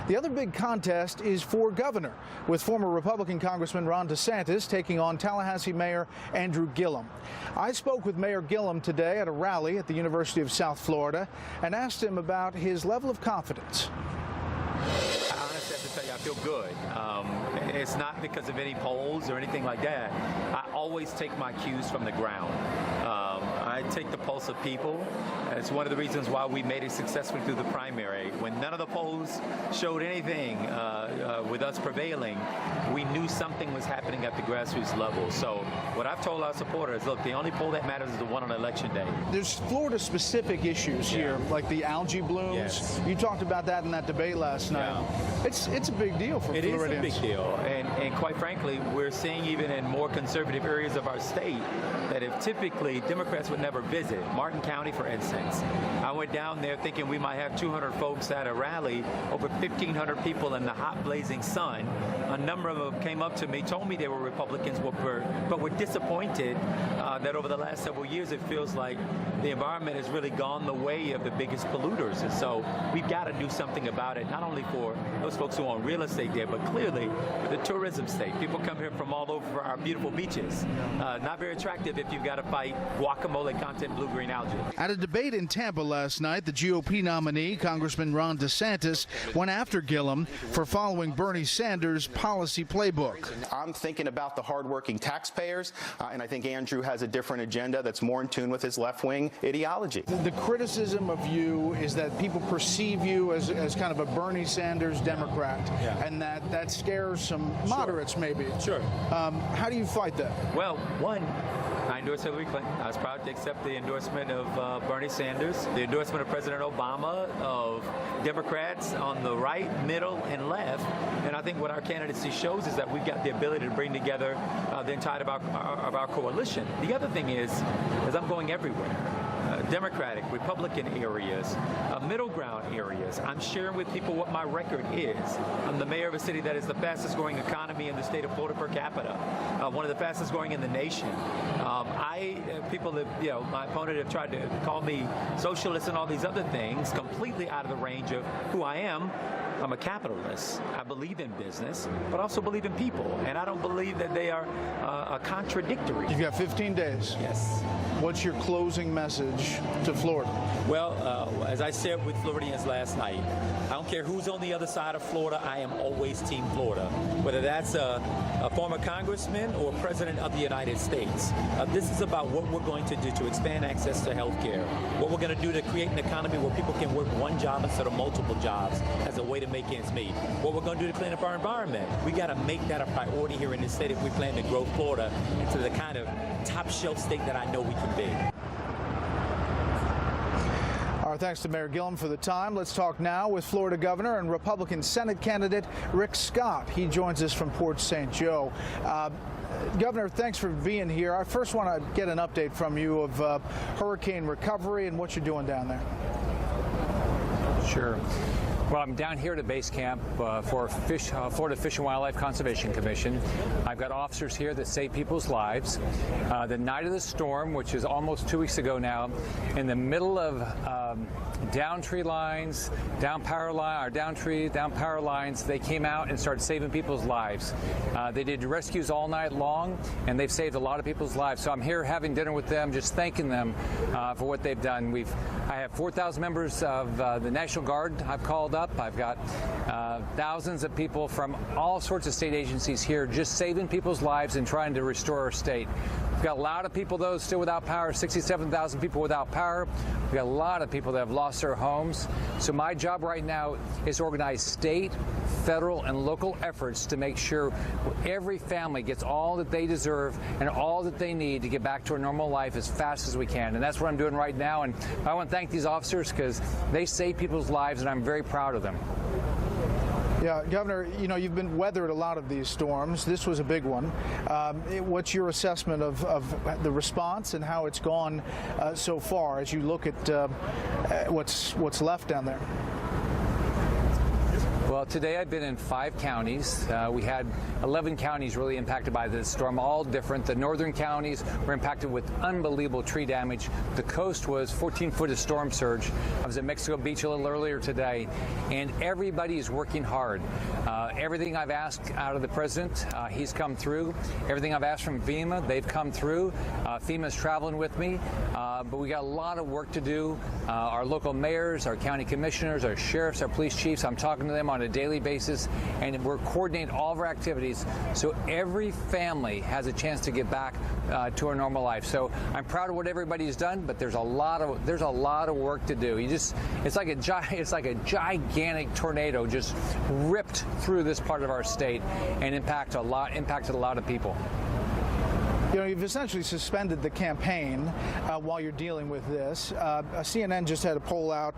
The other big contest is for governor, with former Republican Congressman Ron DeSantis taking on Tallahassee Mayor Andrew Gillum. I spoke with Mayor Gillum today at a rally at the University of South Florida and asked him about his level of confidence. I honestly have to tell you, I feel good. It's not because of any polls or anything like that. I always take my cues from the ground. I take the pulse of people. It's one of the reasons why we made it successful through the primary. When none of the polls showed anything with us prevailing, we knew something was happening at the grassroots level. So what I've told our supporters, look, the only poll that matters is the one on election day. There's Florida-specific issues here, like the algae blooms. Yes. You talked about that in that debate last night. Yeah. It's a big deal for Floridians. It is a big deal, and quite frankly, we're seeing even in more conservative areas of our state that if typically Democrats would never visit, Martin County, for instance. I went down there thinking we might have 200 folks at a rally, over 1,500 people in the hot blazing sun. A number of them came up to me, told me they were Republicans, but were disappointed that over the last several years it feels like the environment has really gone the way of the biggest polluters. And so we've got to do something about it, not only for those folks who own real estate there, but clearly the tourism state. People come here from all over our beautiful beaches. Not very attractive if you've got to fight guacamole content blue-green algae. At a debate in Tampa last night, the GOP nominee, Congressman Ron DeSantis, went after Gillum for following Bernie Sanders' policy playbook. I'm thinking about the hardworking taxpayers, and I think Andrew has a different agenda that's more in tune with his left-wing ideology. The criticism of you is that people perceive you as kind of a Bernie Sanders Democrat, and that scares some moderates, maybe. Sure. How do you fight that? Well, one, I endorsed Hillary Clinton. I was proud to accept the endorsement of Bernie Sanders, the endorsement of President Obama, of Democrats on the right, middle, and left. And I think what our candidacy shows is that we've got the ability to bring together the entirety of our coalition. The other thing is I'm going everywhere. Democratic, Republican areas, middle ground areas. I'm sharing with people what my record is. I'm the mayor of a city that is the fastest growing economy in the state of Florida per capita, one of the fastest growing in the nation. People that, my opponent have tried to call me socialist and all these other things, completely out of the range of who I am. I'm a capitalist. I believe in business, but also believe in people. And I don't believe that they are contradictory. You've got 15 days. Yes. What's your closing message to Florida? Well, as I said with Floridians last night, I don't care who's on the other side of Florida, I am always Team Florida. Whether that's a former congressman or president of the United States. This is about what we're going to do to expand access to health care, what we're going to do to create an economy where people can work one job instead of multiple jobs as a way to make ends meet, what we're going to do to clean up our environment. We got to make that a priority here in this state if we plan to grow Florida into the kind of top shelf state that I know we can be. Our thanks to Mayor Gillum for the time. Let's talk now with Florida Governor and Republican Senate candidate Rick Scott. He joins us from Port St. Joe. Governor, thanks for being here. I first want to get an update from you of hurricane recovery and what you're doing down there. Sure. Well, I'm down here at base camp for Florida Fish and Wildlife Conservation Commission. I've got officers here that save people's lives. The night of the storm, which is almost 2 weeks ago now, in the middle of down tree lines, down power lines, they came out and started saving people's lives. They did rescues all night long, and they've saved a lot of people's lives. So I'm here having dinner with them, just thanking them for what they've done. I have 4,000 members of the National Guard I've called up. I've got thousands of people from all sorts of state agencies here just saving people's lives and trying to restore our state. We've got a lot of people, though, still without power, 67,000 people without power. We've got a lot of people that have lost their homes. So my job right now is to organize state, federal, and local efforts to make sure every family gets all that they deserve and all that they need to get back to a normal life as fast as we can. And that's what I'm doing right now. And I want to thank these officers because they save people's lives, and I'm very proud of them. Yeah, Governor, you've been weathered a lot of these storms. This was a big one. What's your assessment of the response and how it's gone so far as you look at what's left down there? Well, today I've been in 5 counties. We had 11 counties really impacted by this storm, all different. The northern counties were impacted with unbelievable tree damage. The coast was 14-foot of storm surge. I was at Mexico Beach a little earlier today, and everybody is working hard. Everything I've asked out of the president, he's come through. Everything I've asked from FEMA, they've come through. FEMA's traveling with me, but we got a lot of work to do. Our local mayors, our county commissioners, our sheriffs, our police chiefs, I'm talking to them on a daily basis, and we're coordinating all of our activities so every family has a chance to get back to a normal life. So I'm proud of what everybody's done, but there's a lot of work to do. It's like a gigantic tornado just ripped through this part of our state and impacted a lot of people. You know, you've essentially suspended the campaign while you're dealing with this. CNN just had a poll out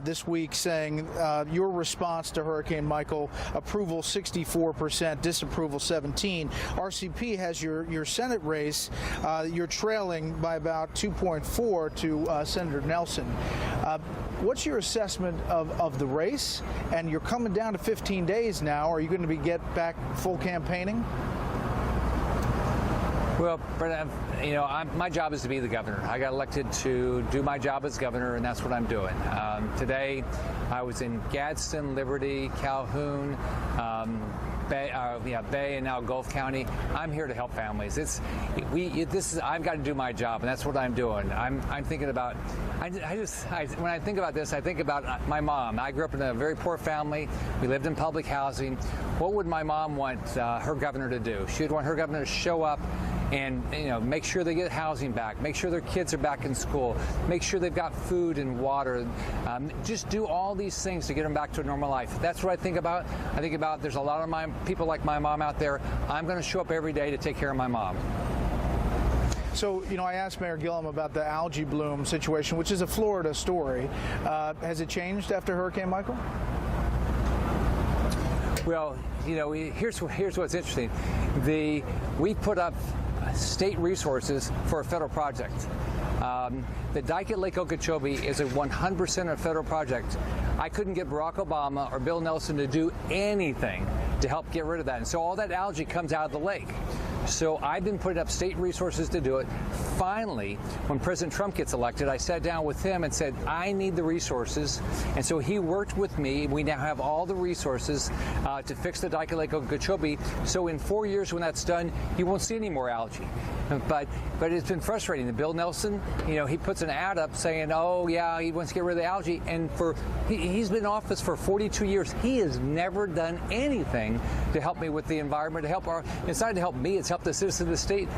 this week saying your response to Hurricane Michael, approval 64%, disapproval 17%. RCP has your Senate race. You're trailing by about 2.4 to Senator Nelson. What's your assessment of the race? And you're coming down to 15 days now. Are you going to get back full campaigning? Well, Brett, my job is to be the governor. I got elected to do my job as governor, and that's what I'm doing. Today, I was in Gadsden, Liberty, Calhoun, Bay, and now Gulf County. I'm here to help families. I've got to do my job, and that's what I'm doing. I'm thinking about. When I think about this, I think about my mom. I grew up in a very poor family. We lived in public housing. What would my mom want her governor to do? She'd want her governor to show up and make sure they get housing back, make sure their kids are back in school, make sure they've got food and water, just do all these things to get them back to a normal life. That's what I think about. I think about there's a lot of people like my mom out there. I'm going to show up every day to take care of my mom. So, I asked Mayor Gillum about the algae bloom situation, which is a Florida story. Has it changed after Hurricane Michael? Well, here's what's interesting. We put up state resources for a federal project. The dike at Lake Okeechobee is a 100% federal project. I couldn't get Barack Obama or Bill Nelson to do anything to help get rid of that. And so all that algae comes out of the lake. So I've been putting up state resources to do it. Finally, when President Trump gets elected, I sat down with him and said, I need the resources. And so he worked with me. We now have all the resources to fix the dike at Lake Okeechobee. So in 4 years when that's done, you won't see any more algae. But it's been frustrating. The Bill Nelson, he puts an ad up saying, oh, yeah, he wants to get rid of the algae. And he's been in office for 42 years. He has never done anything to help me with the environment, it's not to help me, it's help the citizens of the state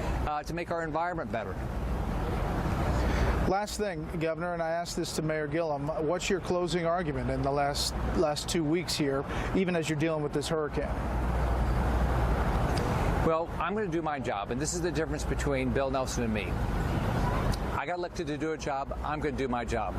to make our environment better. Last thing, Governor, and I asked this to Mayor Gillum, what's your closing argument in the last 2 weeks here, even as you're dealing with this hurricane? Well, I'm going to do my job, and this is the difference between Bill Nelson and me. I got elected to do a job. I'm going to do my job.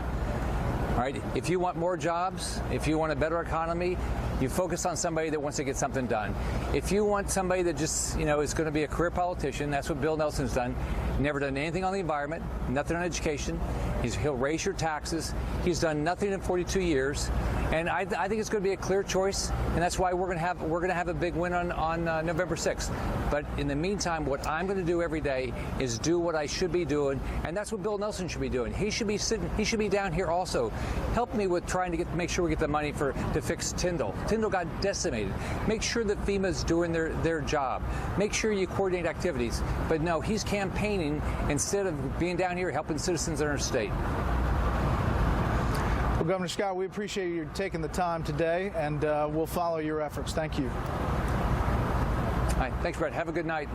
All right? If you want more jobs, if you want a better economy, you focus on somebody that wants to get something done. If you want somebody that just, is going to be a career politician, that's what Bill Nelson's done. Never done anything on the environment, nothing on education. He'll raise your taxes. He's done nothing in 42 years. And I think it's going to be a clear choice, and that's why we're going to have a big win on November 6th. But in the meantime, what I'm going to do every day is do what I should be doing, and that's what Bill Nelson should be doing. He should be down here also. Help me with trying to make sure we get the money to fix Tyndall. Tyndall got decimated. Make sure that FEMA's doing their job. Make sure you coordinate activities. But no, he's campaigning instead of being down here helping citizens in our state. Well, Governor Scott, we appreciate you taking the time today, and we'll follow your efforts. Thank you. All right. Thanks, Brett. Have a good night.